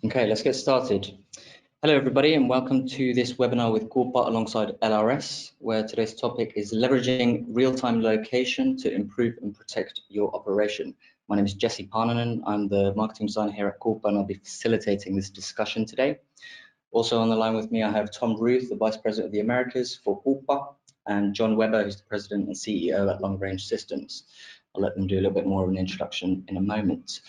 Okay, let's get started. Hello everybody and welcome to this webinar with Quuppa alongside LRS, where today's topic is leveraging real-time location to improve and protect your operation. My name is Jesse Parnanen. I'm the marketing designer here at Quuppa and I'll be facilitating this discussion today. Also on the line with me I have Tom Ruth, the Vice President of the Americas for Quuppa, and John Weber, who's the President and CEO at Long Range Systems. I'll let them do a little bit more of an introduction in a moment.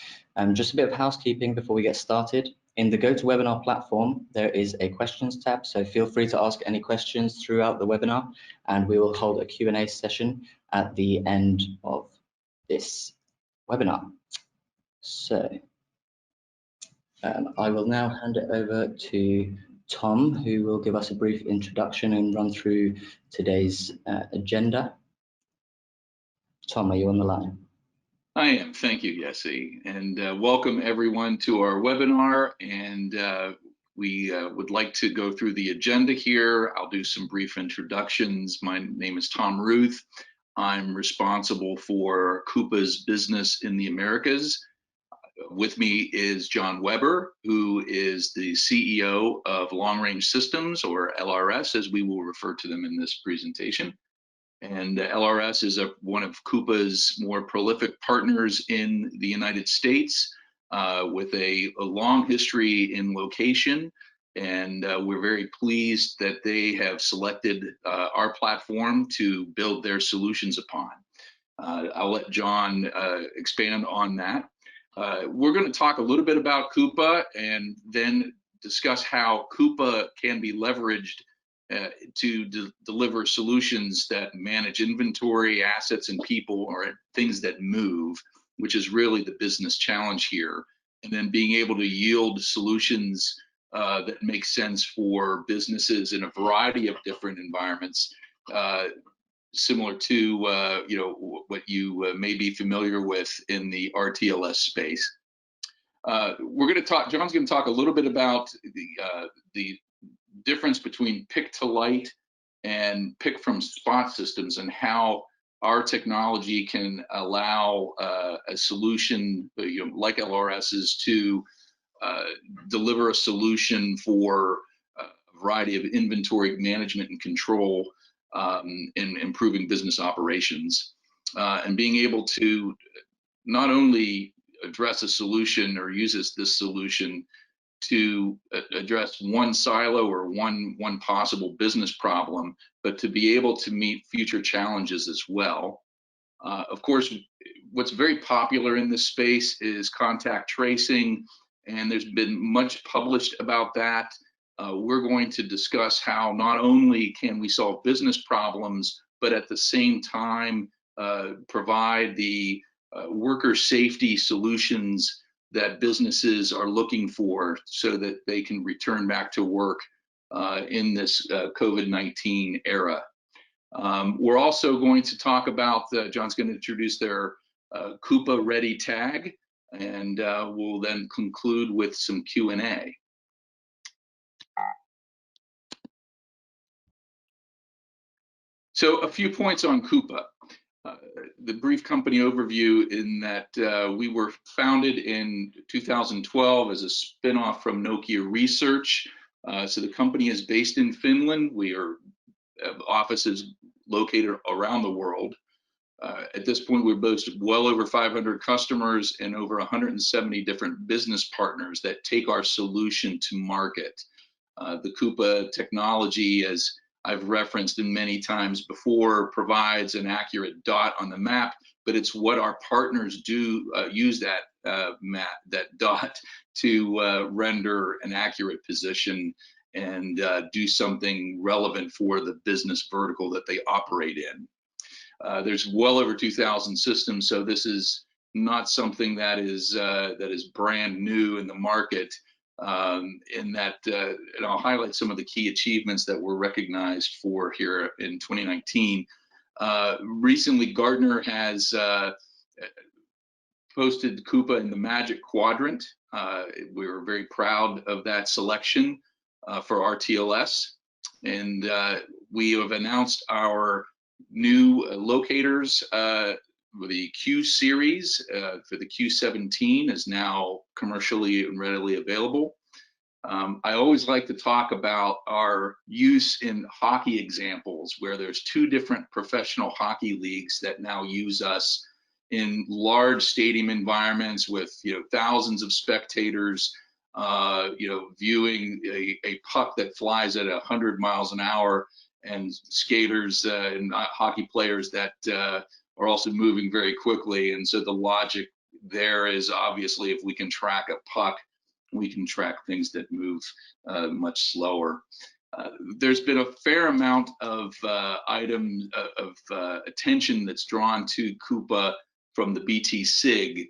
Just a bit of housekeeping before we get started. In the GoToWebinar platform, there is a questions tab, so feel free to ask any questions throughout the webinar, and we will hold a Q&A session at the end of this webinar. So I will now hand it over to Tom, who will give us a brief introduction and run through today's agenda. Tom, are you on the line? I am. Thank you, Jesse, and welcome everyone to our webinar. And we would like to go through the agenda here. I'll do some brief introductions. My name is Tom Ruth. I'm responsible for Quuppa's business in the Americas. With me is John Weber, who is the CEO of Long Range Systems, or LRS, as we will refer to them in this presentation. And LRS is one of Quuppa's more prolific partners in the United States, with a long history in location. And we're very pleased that they have selected our platform to build their solutions upon. I'll let John expand on that. We're going to talk a little bit about Quuppa and then discuss how Quuppa can be leveraged to deliver solutions that manage inventory, assets, and people, or things that move, which is really the business challenge here. And then being able to yield solutions that make sense for businesses in a variety of different environments, similar to what you may be familiar with in the RTLS space. We're going to talk. John's going to talk a little bit about the difference between pick to light and pick from spot systems, and how our technology can allow a solution, like LRS's, to deliver a solution for a variety of inventory management and control in improving business operations, and being able to not only address a solution or uses this solution to address one silo or one possible business problem, but to be able to meet future challenges as well. Of course, what's very popular in this space is contact tracing, and there's been much published about that. We're going to discuss how not only can we solve business problems, but at the same time provide the worker safety solutions that businesses are looking for so that they can return back to work in this COVID-19 era. We're also going to talk about, John's going to introduce their Quuppa Ready tag, and we'll then conclude with some Q&A. So a few points on Quuppa. The brief company overview, in that we were founded in 2012 as a spinoff from Nokia Research. So the company is based in Finland. We are offices located around the world. At this point, we boast well over 500 customers and over 170 different business partners that take our solution to market. The Quuppa technology, as I've referenced in many times before, provides an accurate dot on the map, but it's what our partners do use that dot to render an accurate position and do something relevant for the business vertical that they operate in. There's well over 2,000 systems, so this is not something that is brand new in the market. And I'll highlight some of the key achievements that were recognized for here in 2019. Recently, Gartner has posted Quuppa in the Magic Quadrant. We were very proud of that selection for RTLS, and we have announced our new locators the Q series for the Q17 is now commercially and readily available. I always like to talk about our use in hockey examples, where there's two different professional hockey leagues that now use us in large stadium environments with thousands of spectators, viewing a puck that flies at 100 miles an hour, and skaters and hockey players that are also moving very quickly. And so the logic there is obviously, if we can track a puck, we can track things that move much slower. There's been a fair amount of attention that's drawn to Koopa from the BT SIG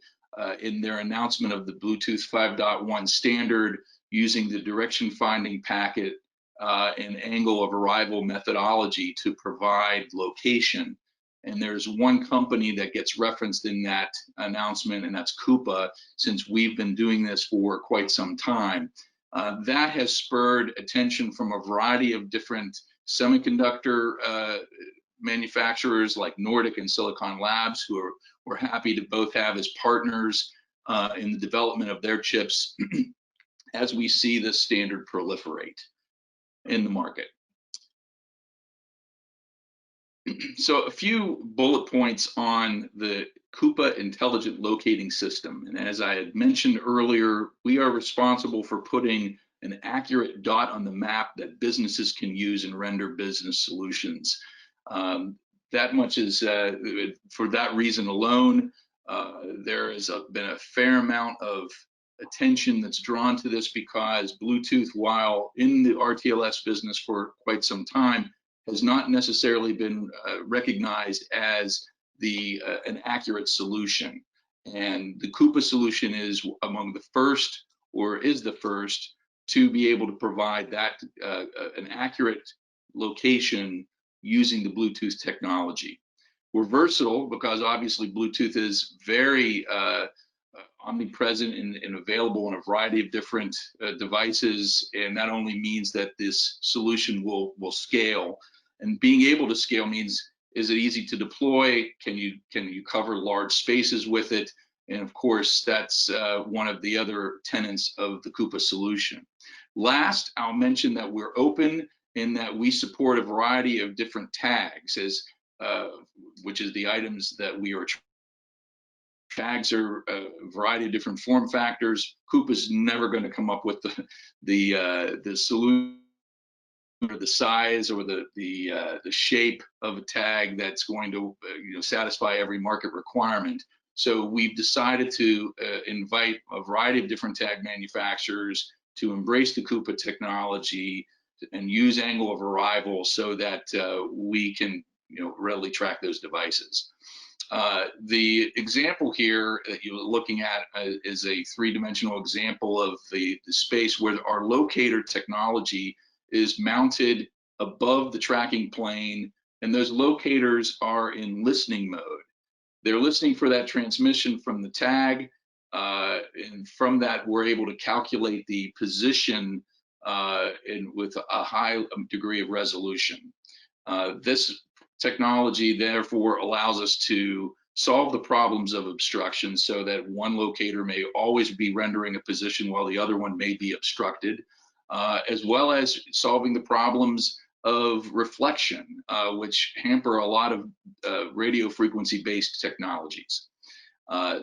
in their announcement of the Bluetooth 5.1 standard, using the direction finding packet and angle of arrival methodology to provide location. And there's one company that gets referenced in that announcement, and that's Koopa, since we've been doing this for quite some time. That has spurred attention from a variety of different semiconductor manufacturers like Nordic and Silicon Labs, who we're happy to both have as partners in the development of their chips as we see this standard proliferate in the market. So a few bullet points on the Koopa intelligent locating system. And as I had mentioned earlier, we are responsible for putting an accurate dot on the map that businesses can use and render business solutions. That much is, for that reason alone, there has been a fair amount of attention that's drawn to this, because Bluetooth, while in the RTLS business for quite some time, has not necessarily been recognized as an accurate solution. And the Koopa solution is among the first, or is the first, to be able to provide that an accurate location using the Bluetooth technology. We're versatile because obviously Bluetooth is very omnipresent and available in a variety of different devices, and that only means that this solution will scale. And being able to scale means, is it easy to deploy? Can you cover large spaces with it? And of course, that's one of the other tenets of the Koopa solution. Last, I'll mention that we're open in that we support a variety of different tags, which is the items that we are. Tags are a variety of different form factors. Koopa's never going to come up with the solution or the size or the shape of a tag that's going to satisfy every market requirement. So we've decided to invite a variety of different tag manufacturers to embrace the Koopa technology and use angle of arrival so that we can readily track those devices. The example here that you're looking at is a three-dimensional example of the space where our locator technology is mounted above the tracking plane, and those locators are in listening mode. They're listening for that transmission from the tag, and from that we're able to calculate the position with a high degree of resolution. This technology therefore allows us to solve the problems of obstruction, so that one locator may always be rendering a position while the other one may be obstructed, as well as solving the problems of reflection, which hamper a lot of radio frequency based technologies.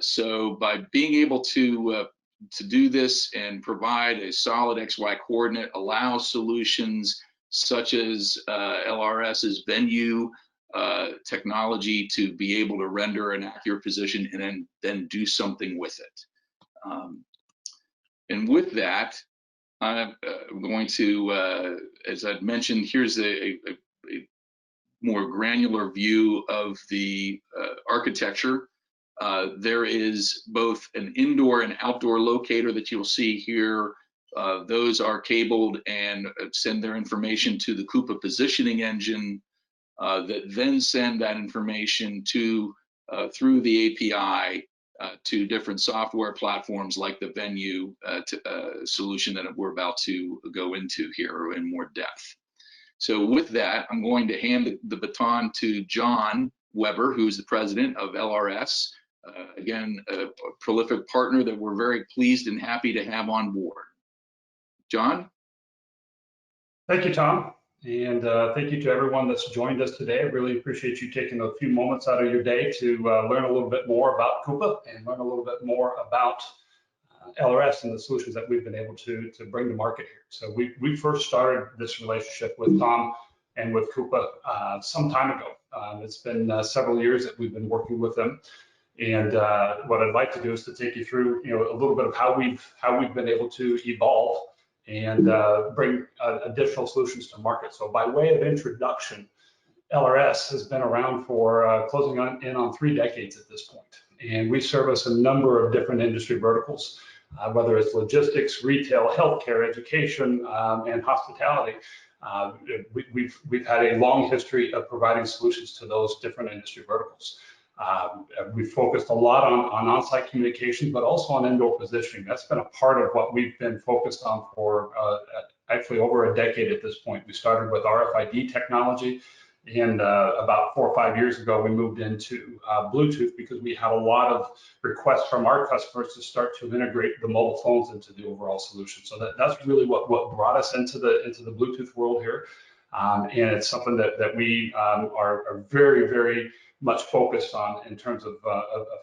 So by being able to do this and provide a solid XY coordinate allows solutions such as LRS's venue technology to be able to render an accurate position and then do something with it. And with that, I'm going to, as I'd mentioned, here's a more granular view of the architecture. There is both an indoor and outdoor locator that you'll see here. Those are cabled and send their information to the Koopa positioning engine that then send that information to through the API to different software platforms like the venue solution that we're about to go into here in more depth. So with that, I'm going to hand the baton to John Weber, who's the president of LRS. Again, a prolific partner that we're very pleased and happy to have on board. John? Thank you, Tom. And thank you to everyone that's joined us today. I really appreciate you taking a few moments out of your day to learn a little bit more about Koopa and learn a little bit more about LRS and the solutions that we've been able to bring to market here. So we first started this relationship with Tom and with Koopa some time ago. It's been several years that we've been working with them. And what I'd like to do is to take you through, a little bit of how we've been able to evolve and bring additional solutions to market. So by way of introduction, LRS has been around for closing in on 3 decades at this point. And we service a number of different industry verticals, whether it's logistics, retail, healthcare, education, and hospitality. We've had a long history of providing solutions to those different industry verticals. We've focused a lot on site communications, but also on indoor positioning. That's been a part of what we've been focused on for actually over a decade at this point. We started with RFID technology, and about 4 or 5 years ago, we moved into Bluetooth because we had a lot of requests from our customers to start to integrate the mobile phones into the overall solution. So that's really what brought us into the Bluetooth world here. And it's something that we are very, very much focused on in terms of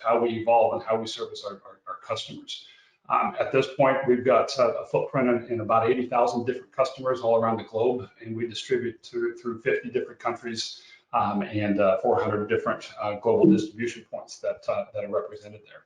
how we evolve and how we service our customers. At this point, we've got a footprint in about 80,000 different customers all around the globe, and we distribute through 50 different countries and 400 different global distribution points that are represented there.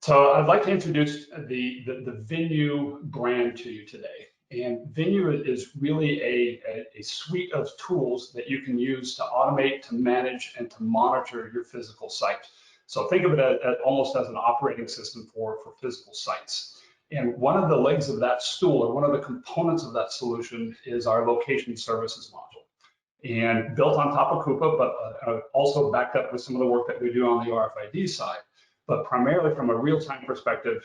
So I'd like to introduce the Venue brand to you today. And Venue is really a suite of tools that you can use to automate, to manage, and to monitor your physical site. So think of it almost as an operating system for physical sites. And one of the legs of that stool, or one of the components of that solution, is our location services module. And built on top of Koopa, but also backed up with some of the work that we do on the RFID side. But primarily from a real-time perspective,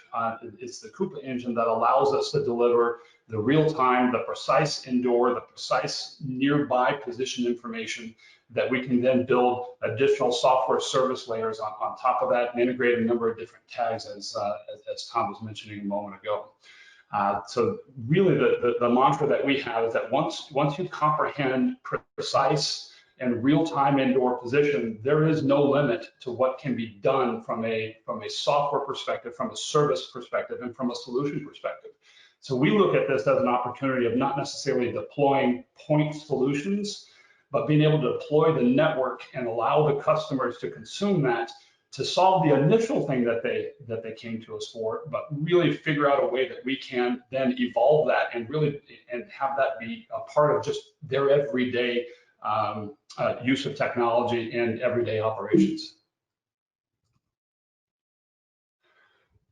it's the Koopa engine that allows us to deliver the real-time, the precise indoor, the precise nearby position information that we can then build additional software service layers on top of that and integrate a number of different tags, as Tom was mentioning a moment ago. So really the mantra that we have is that once you comprehend precise and real-time indoor position, there is no limit to what can be done from a software perspective, from a service perspective, and from a solution perspective. So we look at this as an opportunity of not necessarily deploying point solutions, but being able to deploy the network and allow the customers to consume that to solve the initial thing that they came to us for, but really figure out a way that we can then evolve that and have that be a part of just their everyday use of technology and everyday operations.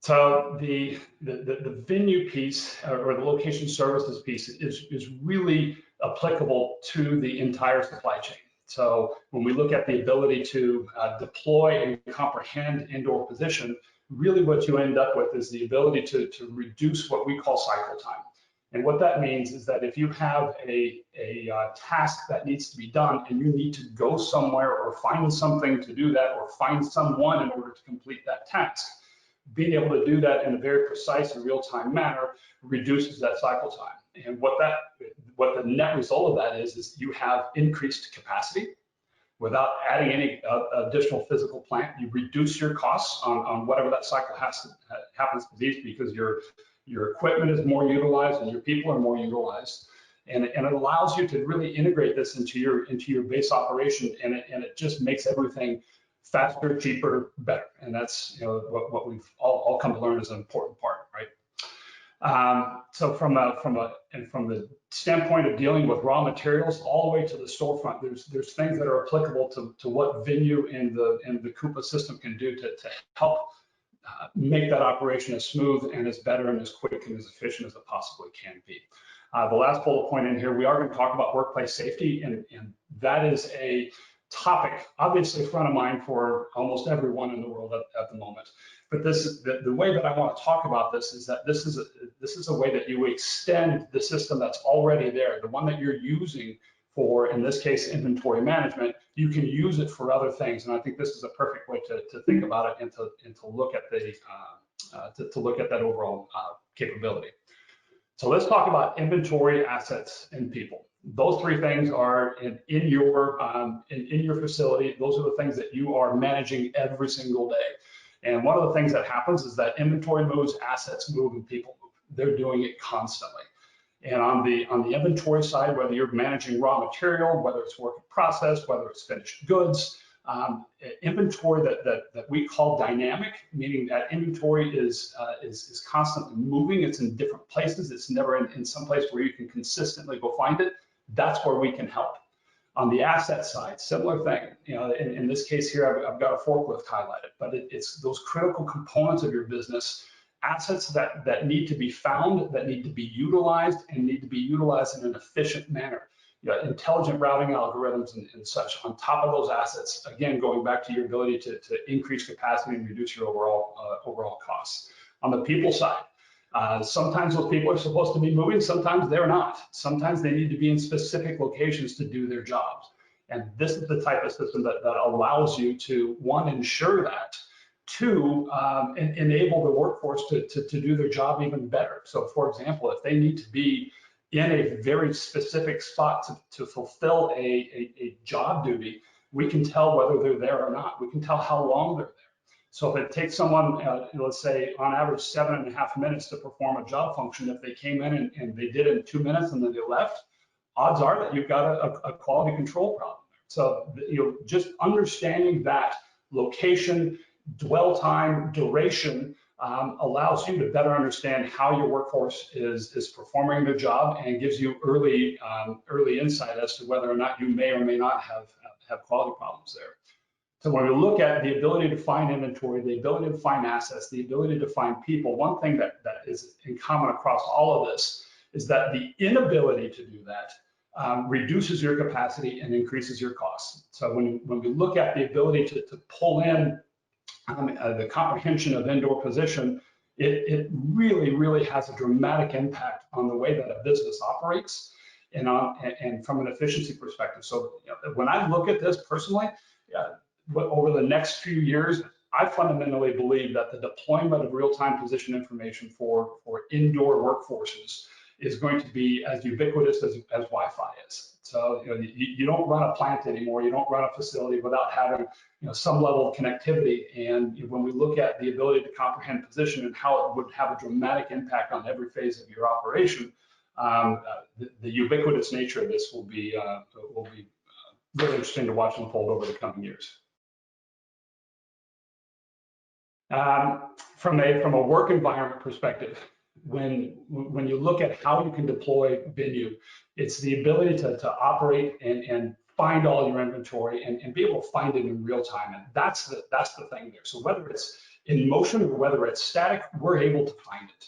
So the Venue piece, or the location services piece, is really applicable to the entire supply chain. So when we look at the ability to deploy and comprehend indoor position, really what you end up with is the ability to reduce what we call cycle time. And what that means is that if you have a task that needs to be done and you need to go somewhere or find something to do that or find someone in order to complete that task, being able to do that in a very precise and real-time manner reduces that cycle time. And what the net result of that is you have increased capacity without adding any additional physical plant. You reduce your costs on whatever that cycle happens to be, because your equipment is more utilized and your people are more utilized. And it allows you to really integrate this into your base operation, and it just makes everything faster, cheaper, better. And that's what we've all come to learn is an important part, right? So from the standpoint of dealing with raw materials all the way to the storefront, there's things that are applicable to what Venue and the Koopa system can do to help make that operation as smooth and as better and as quick and as efficient as it possibly can be. The last bullet point in here, we are going to talk about workplace safety, and that is a topic obviously front of mind for almost everyone in the world at the moment. But the way that I want to talk about this is that this is a way that you extend the system that's already there, the one that you're using for, in this case, inventory management, you can use it for other things. And I think this is a perfect way to think about it and to look at the to look at that overall capability. So let's talk about inventory, assets, and people. Those three things are in your facility. Those are the things that you are managing every single day. And one of the things that happens is that inventory moves, assets move, and people move. They're doing it constantly. And on the inventory side, whether you're managing raw material, whether it's work in process, whether it's finished goods, inventory that we call dynamic, meaning that inventory is constantly moving. It's in different places. It's never in some place where you can consistently go find it. That's where we can help. On the asset side, similar thing. You know, in this case here, I've got a forklift highlighted, but it's those critical components of your business, assets that need to be found, that need to be utilized, and need to be utilized in an efficient manner. You know, intelligent routing algorithms and such on top of those assets. Again, going back to your ability to increase capacity and reduce your overall costs. On the people side, sometimes those people are supposed to be moving, sometimes they're not. Sometimes they need to be in specific locations to do their jobs. And this is the type of system that allows you to, one, ensure that, two, enable the workforce to do their job even better. So for example, if they need to be in a very specific spot to fulfill a job duty, we can tell whether they're there or not. We can tell how long they're there. So if it takes someone, let's say on average 7.5 minutes to perform a job function, if they came in and they did it in 2 minutes and then they left, odds are that you've got a quality control problem. So just understanding that location, dwell time, duration, allows you to better understand how your workforce is performing their job and gives you early insight as to whether or not you may or may not have quality problems there. So when we look at the ability to find inventory, the ability to find assets, the ability to find people, one thing that is in common across all of this is that the inability to do that reduces your capacity and increases your costs. So when we look at the ability to pull in the comprehension of indoor position, it really has a dramatic impact on the way that a business operates and from an efficiency perspective. So when I look at this personally, over the next few years, I fundamentally believe that the deployment of real-time position information for indoor workforces is going to be as ubiquitous as Wi-Fi is. So you don't run a plant anymore, you don't run a facility without having some level of connectivity. And when we look at the ability to comprehend position and how it would have a dramatic impact on every phase of your operation, the ubiquitous nature of this will be really interesting to watch unfold over the coming years. From a work environment perspective, when you look at how you can deploy Venue, it's the ability to operate and find all your inventory and be able to find it in real time. And that's the thing there. So whether it's in motion or whether it's static, we're able to find it.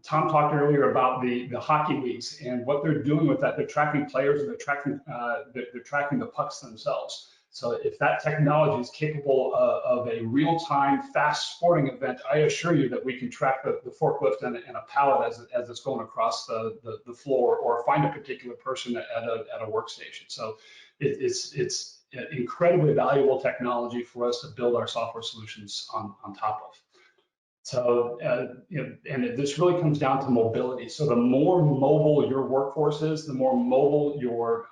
Tom talked earlier about the hockey leagues and what they're doing with that. They're tracking players and they're tracking the pucks themselves. So if that technology is capable of a real-time fast sporting event, I assure you that we can track the forklift and a pallet as it's going across the floor, or find a particular person at a workstation. So it's incredibly valuable technology for us to build our software solutions on top of. So, and this really comes down to mobility. So the more mobile your workforce is, the more mobile your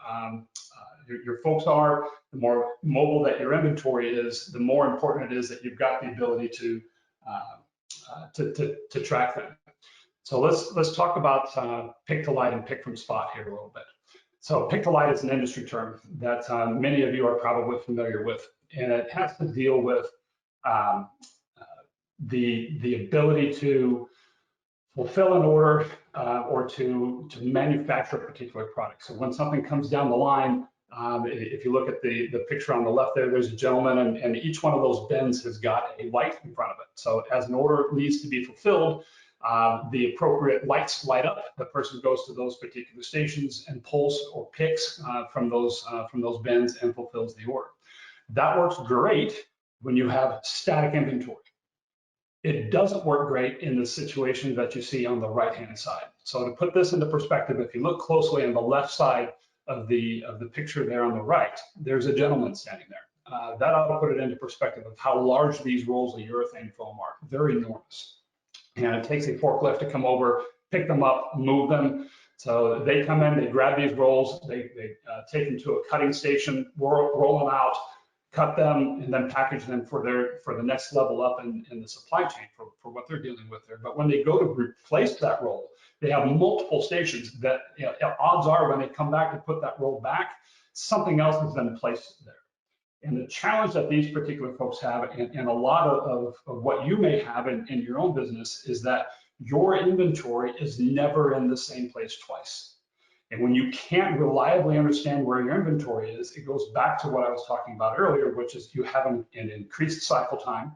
folks are, the more mobile that your inventory is, the more important it is that you've got the ability to track them. So let's talk about pick to light and pick from spot here a little bit. So pick to light is an industry term that many of you are probably familiar with, and it has to deal with the ability to fulfill an order or to manufacture a particular product. So when something comes down the line, if you look at the picture on the left there, there's a gentleman, and each one of those bins has got a light in front of it. So as an order needs to be fulfilled, the appropriate lights light up. The person goes to those particular stations and pulls or picks from those bins and fulfills the order. That works great when you have static inventory. It doesn't work great in the situation that you see on the right-hand side. So to put this into perspective, if you look closely on the left side the picture there on the right, there's a gentleman standing there. That ought to put it into perspective of how large these rolls of urethane foam are. They're enormous. And it takes a forklift to come over, pick them up, move them. So they come in, they grab these rolls, they take them to a cutting station, roll them out, cut them, and then package them for the next level up in the supply chain for what they're dealing with there. But when they go to replace that roll, they have multiple stations that, you know, odds are when they come back to put that roll back, something else has been placed there. And the challenge that these particular folks have, and a lot of what you may have in your own business, is that your inventory is never in the same place twice. And when you can't reliably understand where your inventory is, it goes back to what I was talking about earlier, which is you have an increased cycle time.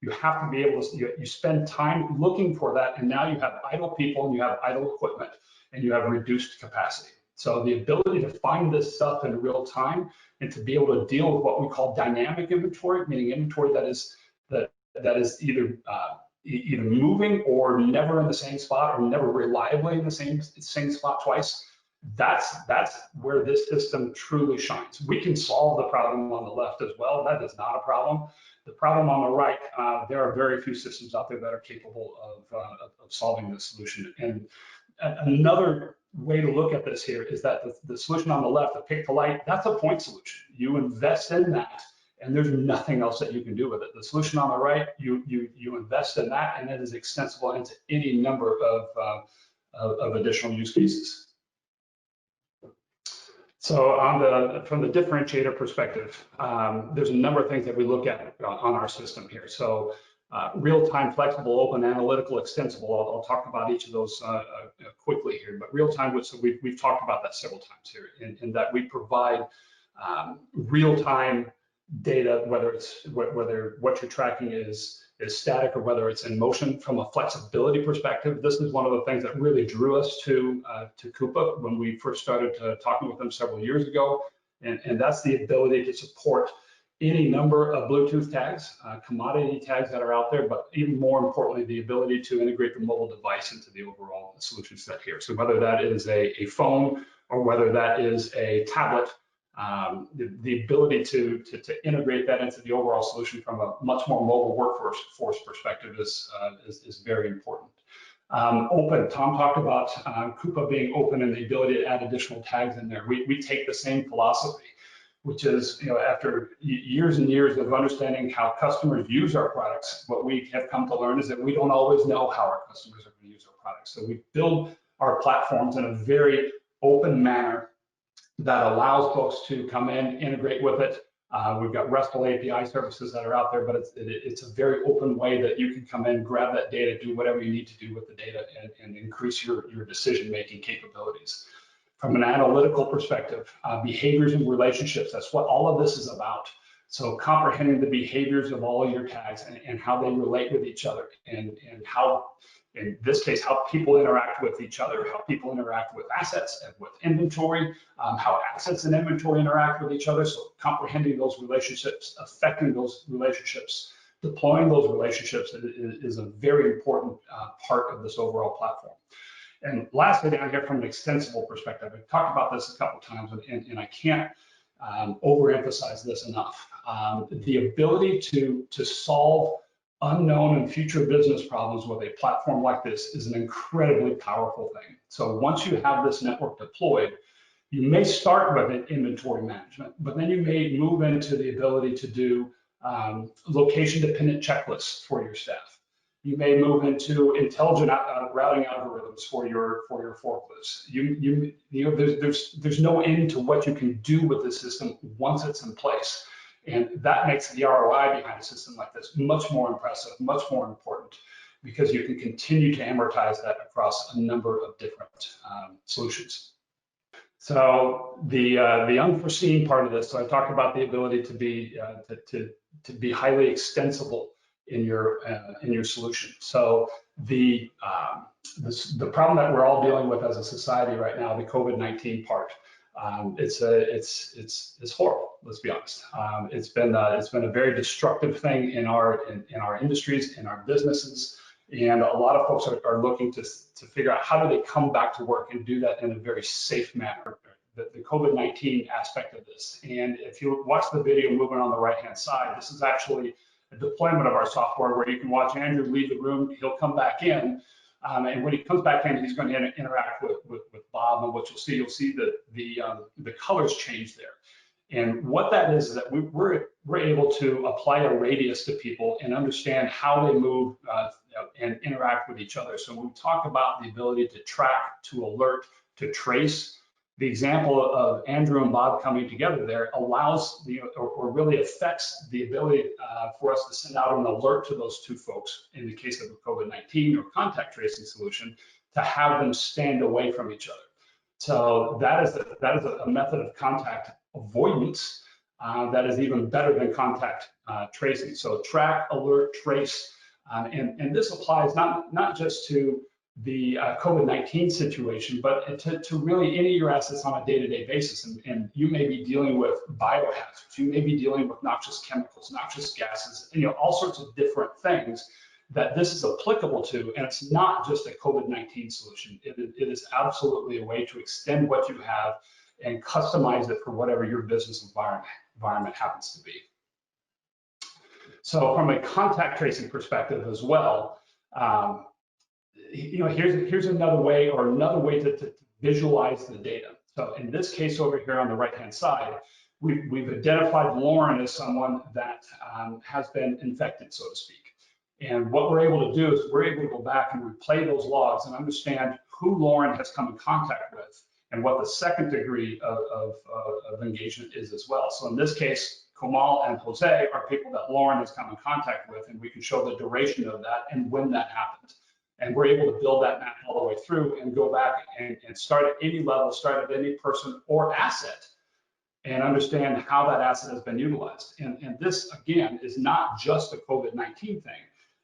You have to be able to, you spend time looking for that, and now you have idle people and you have idle equipment and you have reduced capacity. So the ability to find this stuff in real time and to be able to deal with what we call dynamic inventory, meaning inventory that is either moving or never in the same spot or never reliably in the same spot twice. That's where this system truly shines. We can solve the problem on the left as well. That is not a problem. The problem on the right, there are very few systems out there that are capable of solving this solution. And another way to look at this here is that the solution on the left, the pick to light, that's a point solution. You invest in that, and there's nothing else that you can do with it. The solution on the right, you invest in that, and it is extensible into any number of additional use cases. So from the differentiator perspective, there's a number of things that we look at on our system here. So real-time, flexible, open, analytical, extensible. I'll talk about each of those quickly here. But real-time, so we've talked about that several times here, in that we provide real-time data, whether what you're tracking is static or whether it's in motion. From a flexibility perspective, this is one of the things that really drew us to Koopa when we first started talking with them several years ago, and that's the ability to support any number of Bluetooth tags, commodity tags that are out there, but even more importantly, the ability to integrate the mobile device into the overall solution set here. So whether that is a phone or whether that is a tablet, the ability to integrate that into the overall solution from a much more mobile workforce perspective is very important. Open, Tom talked about Koopa being open and the ability to add additional tags in there. We take the same philosophy, which is, you know, after years and years of understanding how customers use our products, what we have come to learn is that we don't always know how our customers are going to use our products. So we build our platforms in a very open manner that allows folks to come in, integrate with it. We've got RESTful API services that are out there, but it's a very open way that you can come in, grab that data, do whatever you need to do with the data, and increase your decision-making capabilities. From an analytical perspective, behaviors and relationships, that's what all of this is about. So comprehending the behaviors of all of your tags and how they relate with each other, and how, in this case, how people interact with each other, how people interact with assets and with inventory, how assets and inventory interact with each other. So comprehending those relationships, affecting those relationships, deploying those relationships is a very important part of this overall platform. And lastly, down here from an extensible perspective, I've talked about this a couple of times, and I can't overemphasize this enough. The ability to solve unknown and future business problems with a platform like this is an incredibly powerful thing. So once you have this network deployed, you may start with inventory management, but then you may move into the ability to do location-dependent checklists for your staff. You may move into intelligent routing algorithms for your forklifts. There's no end to what you can do with the system once it's in place. And that makes the ROI behind a system like this much more impressive, much more important, because you can continue to amortize that across a number of different solutions. So the unforeseen part of this, so I talked about the ability to be highly extensible in your solution. So the problem that we're all dealing with as a society right now, the COVID-19 part, it's horrible. Let's be honest. It's been a very destructive thing in our industries, in our businesses, and a lot of folks are looking to figure out how do they come back to work and do that in a very safe manner, the COVID-19 aspect of this. And if you watch the video moving on the right-hand side, this is actually a deployment of our software where you can watch Andrew leave the room, he'll come back in, and when he comes back in, he's going to interact with Bob, and what you'll see the colors change there. And what that is that we're able to apply a radius to people and understand how they move and interact with each other. So when we talk about the ability to track, to alert, to trace, the example of Andrew and Bob coming together there allows or really affects the ability for us to send out an alert to those two folks in the case of a COVID-19 or contact tracing solution to have them stand away from each other. So that is a method of contact avoidance that is even better than contact tracing. So track, alert, trace, and this applies not just to the COVID-19 situation, but to really any of your assets on a day-to-day basis. And you may be dealing with biohazards, you may be dealing with noxious chemicals, noxious gases, all sorts of different things that this is applicable to. And it's not just a COVID-19 solution. It is absolutely a way to extend what you have and customize it for whatever your business environment happens to be. So from a contact tracing perspective as well, here's another way to visualize the data. So in this case over here on the right-hand side, we've identified Lauren as someone that has been infected, so to speak. And what we're able to do is we're able to go back and replay those logs and understand who Lauren has come in contact with and what the second degree of engagement is as well. So in this case, Kamal and Jose are people that Lauren has come in contact with, and we can show the duration of that and when that happened. And we're able to build that map all the way through and go back and start at any level, start at any person or asset, and understand how that asset has been utilized. And this, again, is not just a COVID-19 thing.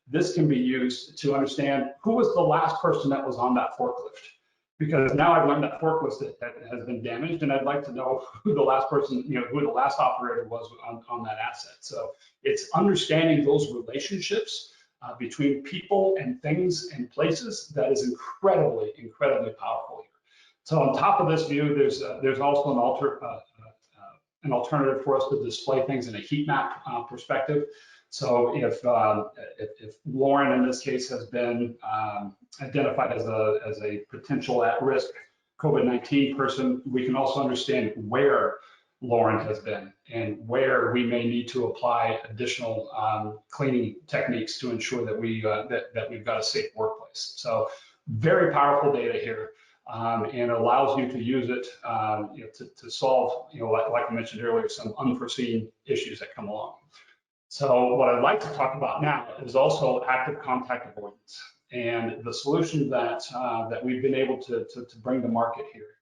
This can be used to understand who was the last person that was on that forklift. Because now I've learned that forklift has been damaged, and I'd like to know who the last person, who the last operator was on that asset. So it's understanding those relationships between people and things and places that is incredibly, incredibly powerful here. So on top of this view, there's also an alternative for us to display things in a heat map perspective. So if Lauren in this case has been identified as a potential at-risk COVID-19 person, we can also understand where Lauren has been and where we may need to apply additional cleaning techniques to ensure that we've got a safe workplace. So very powerful data here, and allows you to use it to solve, like I mentioned earlier, some unforeseen issues that come along. So what I'd like to talk about now is also active contact avoidance and the solution that we've been able to bring to market here.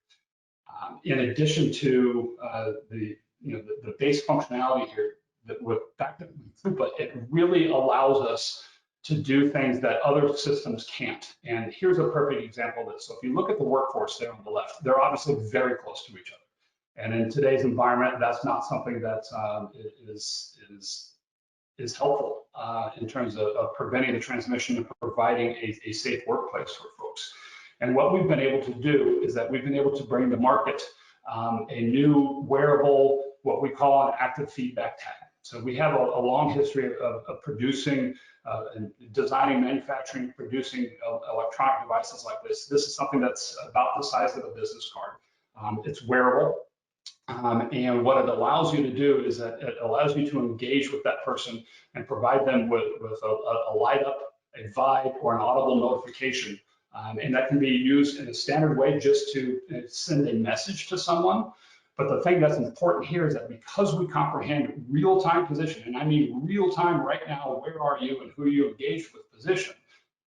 In addition to the base functionality here, but it really allows us to do things that other systems can't. And here's a perfect example of this. So if you look at the workforce there on the left, they're obviously very close to each other. And in today's environment, that's not something that is helpful in terms of preventing the transmission and providing a safe workplace for folks. And what we've been able to do is that we've been able to bring to market a new wearable, what we call an active feedback tag. So we have a long history of producing, and designing, manufacturing, producing electronic devices like this. This is something that's about the size of a business card. It's wearable. And what it allows you to do is that it allows you to engage with that person and provide them with a light up, a vibe, or an audible notification. And that can be used in a standard way just to send a message to someone. But the thing that's important here is that because we comprehend real-time position, and I mean real-time right now, where are you and who you engage with position,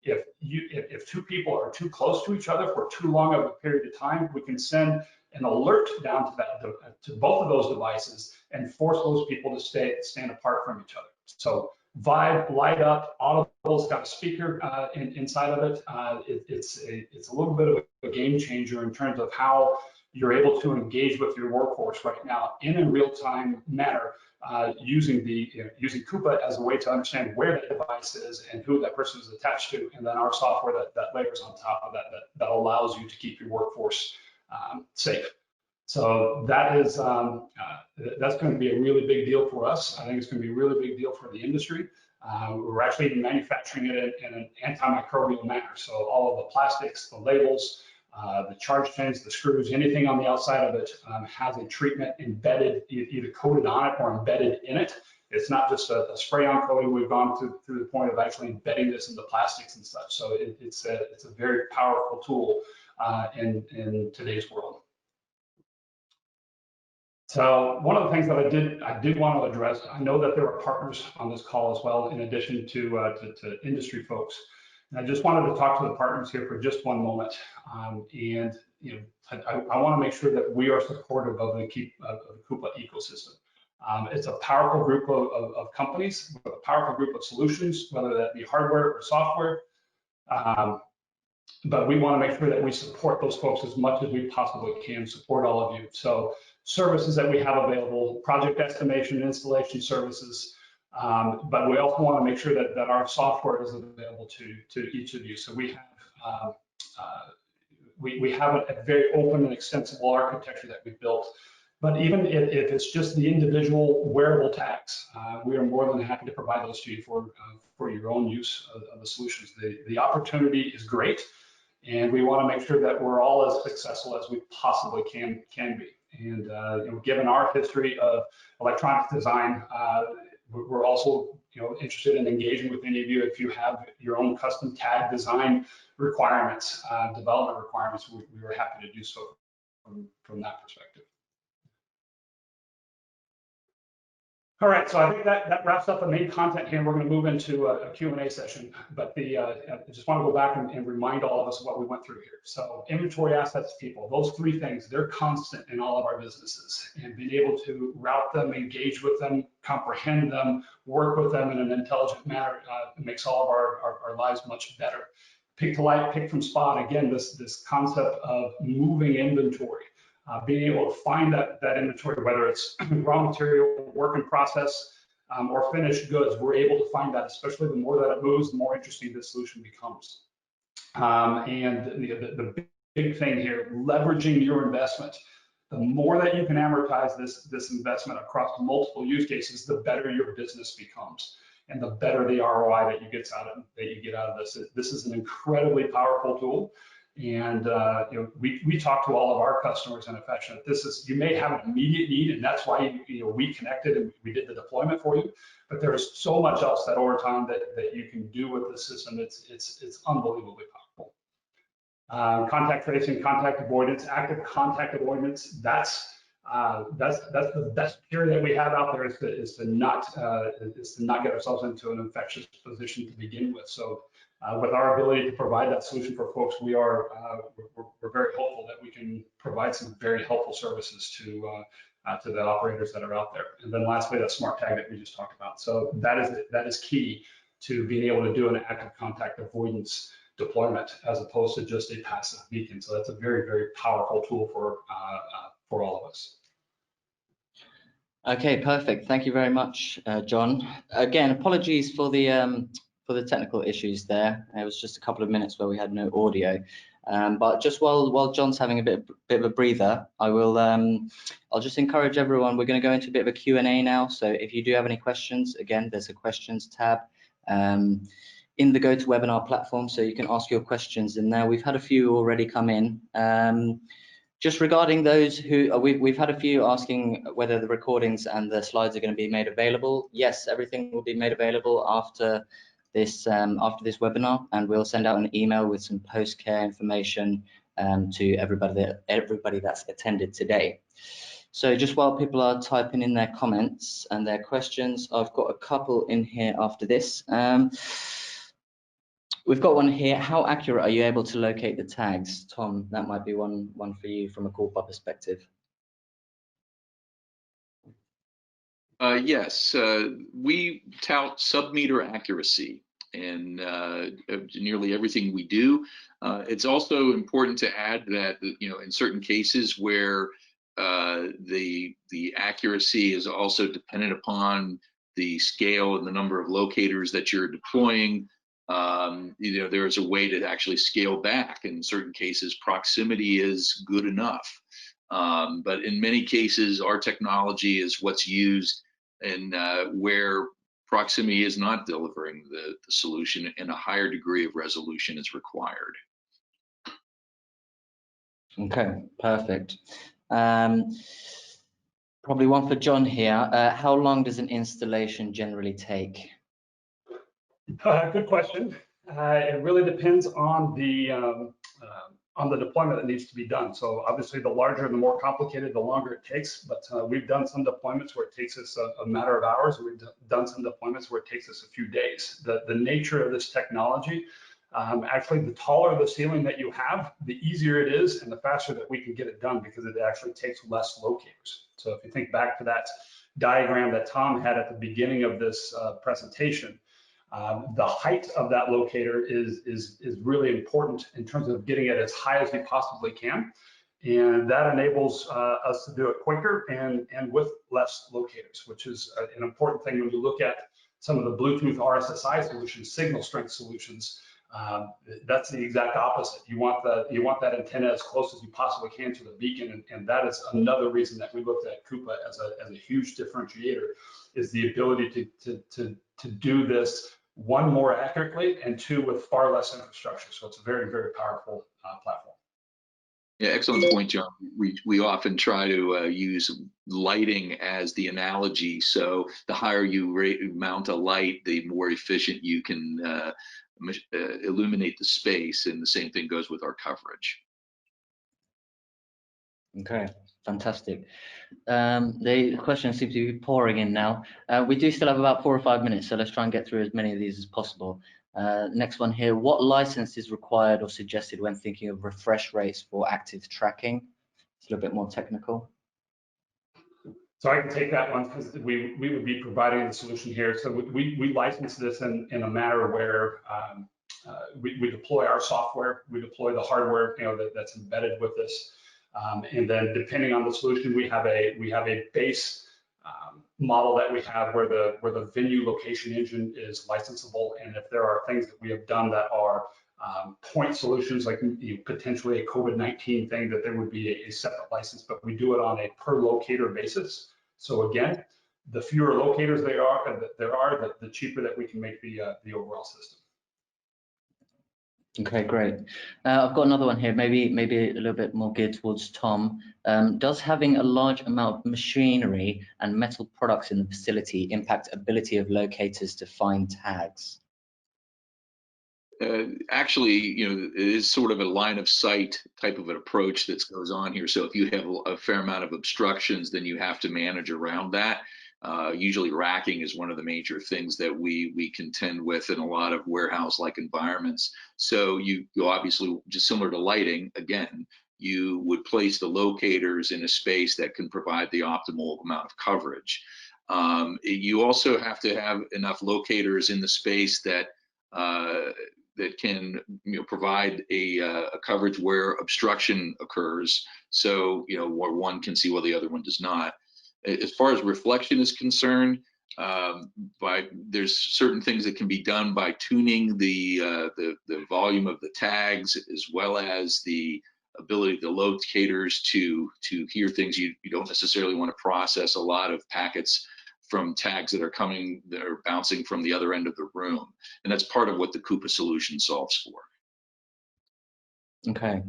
if two people are too close to each other for too long of a period of time, we can send an alert down to both of those devices and force those people to stand apart from each other. So vibe, light up, audible's got a speaker inside of it. It's a little bit of a game changer in terms of how you're able to engage with your workforce right now in a real-time manner, using Koopa as a way to understand where that device is and who that person is attached to, and then our software that layers on top of that allows you to keep your workforce safe. So that is that's going to be a really big deal for us. I think it's going to be a really big deal for the industry. We're actually manufacturing it in an antimicrobial manner. So all of the plastics, the labels, the charge pins, the screws, anything on the outside of it has a treatment embedded, either coated on it or embedded in it. It's not just a spray-on coating. We've gone through the point of actually embedding this into plastics and such. So it's a very powerful tool in today's world. So one of the things that I did want to address, I know that there are partners on this call as well, in addition to industry folks. And I just wanted to talk to the partners here for just one moment. And I want to make sure that we are supportive of the Quuppa ecosystem. It's a powerful group of companies, with a powerful group of solutions, whether that be hardware or software. But we want to make sure that we support those folks as much as we possibly can, support all of you. So services that we have available, project estimation, installation services, but we also want to make sure that our software is available to each of you. So we have a very open and extensible architecture that we've built. But even if it's just the individual wearable tags, we are more than happy to provide those to you for your own use of the solutions. The opportunity is great, and we want to make sure that we're all as successful as we possibly can be. And given our history of electronics design, we're also interested in engaging with any of you if you have your own custom tag design requirements, development requirements. We were happy to do so from that perspective. All right, so I think that wraps up the main content here. We're going to move into a Q&A session, but I just want to go back and remind all of us what we went through here. So inventory, assets, people, those three things, they're constant in all of our businesses, and being able to route them, engage with them, comprehend them, work with them in an intelligent manner makes all of our lives much better. Pick to light, pick from spot, again, this concept of moving inventory. Being able to find that inventory, whether it's raw material, work in process, or finished goods, we're able to find that, especially the more that it moves, the more interesting the solution becomes. And the big thing here, leveraging your investment. The more that you can amortize this investment across multiple use cases, the better your business becomes, and the better the ROI that you get out of this. This is an incredibly powerful tool. And we talk to all of our customers in affectionate. You may have an immediate need, and that's why we connected and we did the deployment for you. But there's so much else that over time that you can do with the system. It's unbelievably powerful. Contact tracing, contact avoidance, active contact avoidance. That's the best cure that we have out there is to not get ourselves into an infectious position to begin with. So with our ability to provide that solution for folks, we're very hopeful that we can provide some very helpful services to the operators that are out there. And then lastly, that smart tag that we just talked about. So that is key to being able to do an active contact avoidance deployment as opposed to just a passive beacon. So that's a very, very powerful tool for all of us. Okay, perfect. Thank you very much, John. Again, apologies for the technical issues there. It was just a couple of minutes where we had no audio. But just while John's having a bit of a breather, I'll just encourage everyone. We're going to go into a bit of a Q&A now. So if you do have any questions, again, there's a questions tab in the GoToWebinar platform, so you can ask your questions in there. We've had a few already come in. Just regarding those who we've had a few asking whether the recordings and the slides are going to be made available. Yes, everything will be made available after this webinar, and we'll send out an email with some post-care information to everybody that's attended today. So just while people are typing in their comments and their questions, I've got a couple in here after this. We've got one here. How accurate are you able to locate the tags? Tom, that might be one for you from a Quuppa perspective. Yes, we tout sub-meter accuracy in nearly everything we do. It's also important to add that in certain cases where the accuracy is also dependent upon the scale and the number of locators that you're deploying. There is a way to actually scale back. In certain cases, proximity is good enough. But in many cases, our technology is what's used and where proximity is not delivering the solution and a higher degree of resolution is required. Okay, perfect. Probably one for John here. How long does an installation generally take? Good question. It really depends on the deployment that needs to be done. So obviously, the larger and the more complicated, the longer it takes. But we've done some deployments where it takes us a matter of hours. We've done some deployments where it takes us a few days. The nature of this technology, actually, the taller the ceiling that you have, the easier it is and the faster that we can get it done because it actually takes less locators. So if you think back to that diagram that Tom had at the beginning of this presentation, the height of that locator is really important in terms of getting it as high as we possibly can. And that enables us to do it quicker and with less locators, which is an important thing when you look at some of the Bluetooth RSSI solutions, signal strength solutions. That's the exact opposite. You want that antenna as close as you possibly can to the beacon, and that is another reason that we looked at Koopa as a huge differentiator, is the ability to do this, one, more accurately, and two, with far less infrastructure. So it's a very, very powerful platform. Yeah, excellent point, John. We often try to use lighting as the analogy. So the higher you mount a light, the more efficient you can illuminate the space, and the same thing goes with our coverage. Okay, fantastic. The questions seem to be pouring in now. We do still have about 4 or 5 minutes, so let's try and get through as many of these as possible. Next one here, what license is required or suggested when thinking of refresh rates for active tracking? It's a little bit more technical. So I can take that one because we would be providing the solution here. So we license this in a manner where we deploy our software, we deploy the hardware, that's embedded with this, and then depending on the solution, we have a base model that we have where the venue location engine is licensable, and if there are things that we have done that are point solutions, like potentially a COVID-19 thing, that there would be a separate license, but we do it on a per locator basis. So again, the fewer locators there are, the cheaper that we can make the overall system. Okay, great. I've got another one here, maybe a little bit more geared towards Tom. Does having a large amount of machinery and metal products in the facility impact ability of locators to find tags? Actually, it is sort of a line of sight type of an approach that goes on here. So if you have a fair amount of obstructions, then you have to manage around that. Usually racking is one of the major things that we contend with in a lot of warehouse-like environments. So you obviously, just similar to lighting, again, you would place the locators in a space that can provide the optimal amount of coverage. You also have to have enough locators in the space that can provide a coverage where obstruction occurs, so where one can see while the other one does not. As far as reflection is concerned, there's certain things that can be done by tuning the volume of the tags, as well as the ability of the locators to hear things. You don't necessarily want to process a lot of packets from tags that are bouncing from the other end of the room. And that's part of what the Koopa solution solves for. Okay.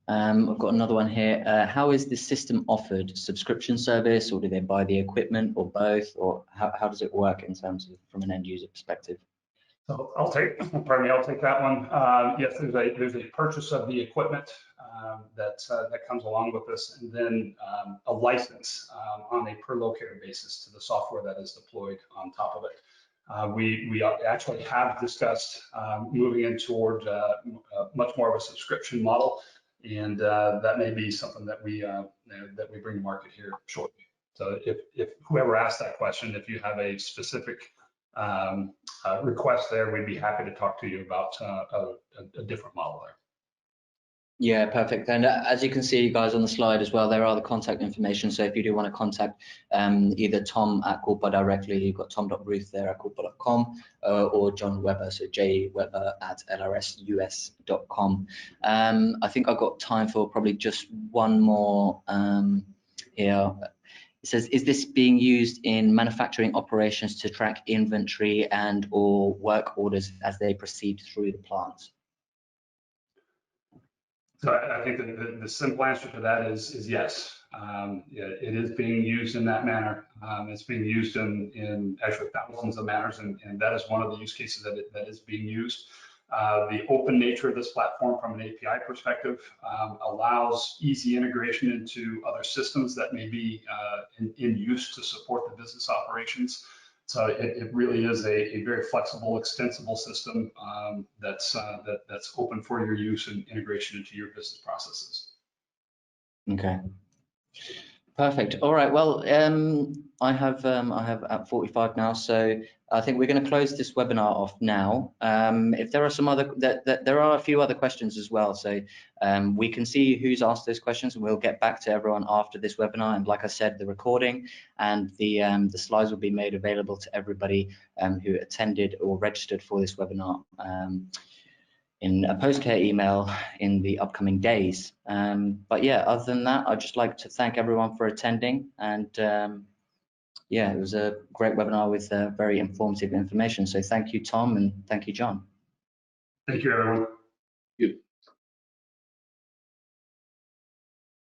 I've got another one here. How is the system offered? Subscription service, or do they buy the equipment, or both? Or how does it work in terms of from an end user perspective? So I'll take that one. Yes, there's a purchase of the equipment that comes along with this, and then a license on a per locator basis to the software that is deployed on top of it. We actually have discussed moving in toward much more of a subscription model, and that may be something that we bring to market here shortly. So if whoever asked that question, if you have a specific request there, we'd be happy to talk to you about a different model there. Yeah, perfect. And as you can see, guys, on the slide as well, there are the contact information. So if you do want to contact either Tom at Quuppa directly, you've got tom.ruth there at quuppa.com, or John Webber, so jwebber at lrsus.com. I think I've got time for probably just one more here. It says, is this being used in manufacturing operations to track inventory and or work orders as they proceed through the plant? So I think that the simple answer to that is yes. Yeah, it is being used in that manner. It's being used in actually thousands of manners, and that is one of the use cases that is being used. The open nature of this platform from an API perspective allows easy integration into other systems that may be in use to support the business operations. So it really is a very flexible, extensible system that's open for your use and integration into your business processes. Okay. Perfect. All right. Well, I have at 45 now, so I think we're going to close this webinar off now. If there are some other, there are a few other questions as well, so we can see who's asked those questions, and we'll get back to everyone after this webinar. And like I said, the recording and the slides will be made available to everybody who attended or registered for this webinar in a post-care email in the upcoming days. But yeah, other than that, I'd just like to thank everyone for attending. And yeah, it was a great webinar with very informative information. So thank you, Tom, and thank you, John. Thank you, everyone. Good.